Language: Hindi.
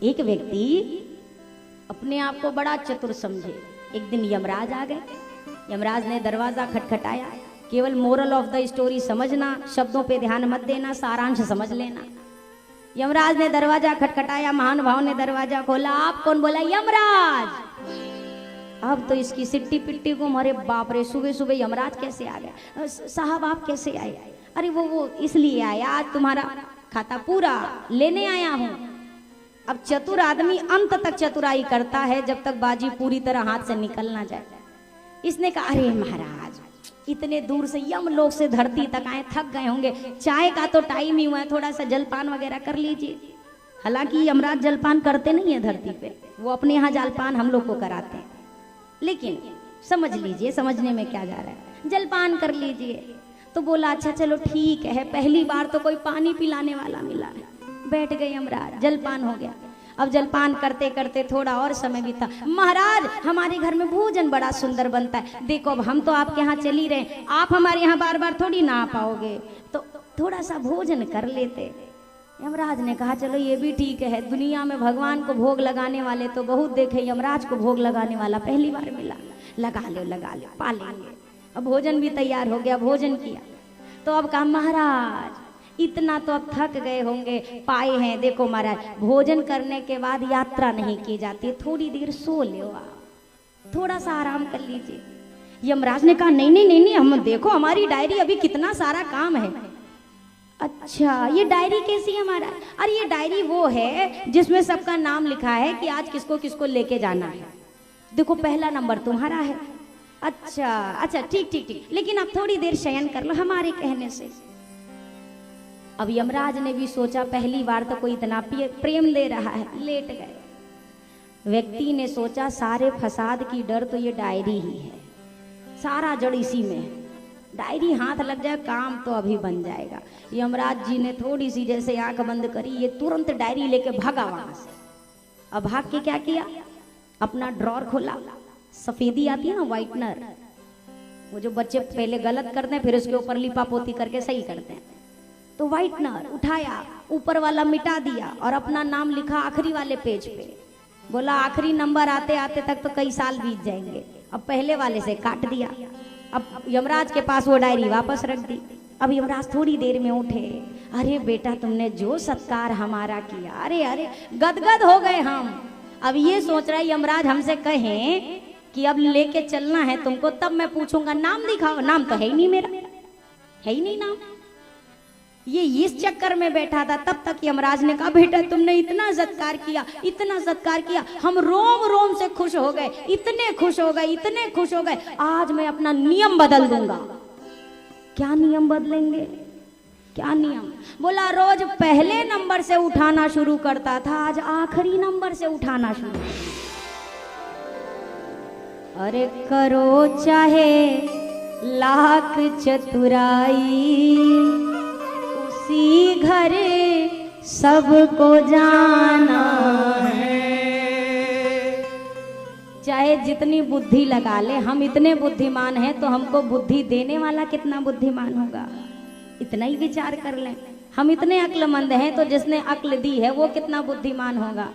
एक व्यक्ति अपने आप को बड़ा चतुर समझे। एक दिन यमराज आ गए। यमराज ने दरवाजा खटखटाया। केवल मोरल ऑफ द स्टोरी समझना, शब्दों पे ध्यान मत देना, सारांश समझ लेना। यमराज ने दरवाजा खटखटाया, महान भाव ने दरवाजा खोला। आप कौन? बोला यमराज। अब तो इसकी सिट्टी पिट्टी को, अरे बाप रे, सुबह सुबह यमराज कैसे आ गए? साहब आप कैसे आए? अरे वो इसलिए आया, आज तुम्हारा खाता पूरा लेने आया हूं। अब चतुर आदमी अंत तक चतुराई करता है, जब तक बाजी पूरी तरह हाथ से निकल ना जाए। इसने कहा अरे महाराज, इतने दूर से यमलोक से धरती तक आए, थक गए होंगे, चाय का तो टाइम ही हुआ है, थोड़ा सा जलपान वगैरह कर लीजिए। हालांकि यमराज जलपान करते नहीं है धरती पे, वो अपने यहाँ जलपान हम लोग को कराते हैं। लेकिन समझ लीजिए, समझने में क्या जा रहा है, जलपान कर लीजिए। तो बोला अच्छा चलो ठीक है, पहली बार तो कोई पानी पिलाने वाला मिला है। बैठ गए यमराज, जलपान हो गया। अब जलपान करते करते थोड़ा और समय बीता। महाराज हमारे घर में भोजन बड़ा सुंदर बनता है, देखो अब हम तो आपके यहाँ चल ही रहे, आप हमारे यहाँ बार बार थोड़ी ना आ पाओगे, तो थोड़ा सा भोजन कर लेते। यमराज ने कहा चलो ये भी ठीक है, दुनिया में भगवान को भोग लगाने वाले तो बहुत देखे, यमराज को भोग लगाने वाला पहली बार मिला, लगा लो पा लेंगे। अब भोजन भी तैयार हो गया, भोजन किया। तो अब कहा महाराज इतना तो अब थक गए होंगे, पाए हैं, देखो महाराज भोजन करने के बाद यात्रा नहीं की जाती, थोड़ी देर सो लो, थोड़ा सा आराम कर लीजिए। यमराज ने कहा नहीं नहीं नहीं नहीं, हम देखो हमारी डायरी, अभी कितना सारा काम है। अच्छा ये डायरी कैसी है हमारा? अरे ये डायरी वो है जिसमें सबका नाम लिखा है कि आज किसको किसको लेके जाना है, देखो पहला नंबर तुम्हारा है। अच्छा अच्छा ठीक ठीक ठीक, लेकिन आप थोड़ी देर शयन कर लो हमारे कहने से। अब यमराज ने भी सोचा पहली बार तो कोई इतना प्रेम दे रहा है, लेट गए। व्यक्ति ने सोचा सारे फसाद की डर तो ये डायरी ही है, सारा जड़ इसी में है, डायरी हाथ लग जाए काम तो अभी बन जाएगा। यमराज जी ने थोड़ी सी जैसे आंख बंद करी, ये तुरंत डायरी लेके भागा वहां से। अब भाग के क्या किया, अपना ड्रॉर खोला, सफेदी आती है ना व्हाइटनर, वो जो बच्चे पहले गलत करते हैं फिर उसके ऊपर लिपा पोती करके सही करते हैं, तो व्हाइटनर उठाया, ऊपर वाला मिटा दिया और अपना नाम लिखा आखिरी वाले पेज पे। बोला आखिरी नंबर आते आते तक तो कई साल बीत जाएंगे, अब पहले वाले से काट दिया। अब यमराज के पास वो डायरी वापस रख दी। अब यमराज थोड़ी देर में उठे, अरे बेटा तुमने जो सत्कार हमारा किया, अरे अरे गदगद हो गए हम। अब ये सोच रहा है यमराज हमसे कहें कि अब लेके चलना है तुमको, तब मैं पूछूंगा नाम दिखाओ, नाम तो है ही नहीं मेरा, है ही नहीं नाम। ये इस चक्कर में बैठा था। तब तक यमराज ने कहा बेटा तुमने इतना सत्कार किया, इतना सत्कार किया, हम रोम रोम से खुश हो गए, इतने खुश हो गए, इतने खुश हो गए, आज मैं अपना नियम बदल दूंगा। क्या नियम बदलेंगे? क्या नियम? बोला रोज पहले नंबर से उठाना शुरू करता था, आज आखिरी नंबर से उठाना शुरू। अरे करो चाहे लाख चतुराई, उसी घर सबको जाना है। चाहे जितनी बुद्धि लगा ले, हम इतने बुद्धिमान हैं तो हमको बुद्धि देने वाला कितना बुद्धिमान होगा, इतना ही विचार कर लें। हम इतने अक्लमंद हैं तो जिसने अक्ल दी है वो कितना बुद्धिमान होगा।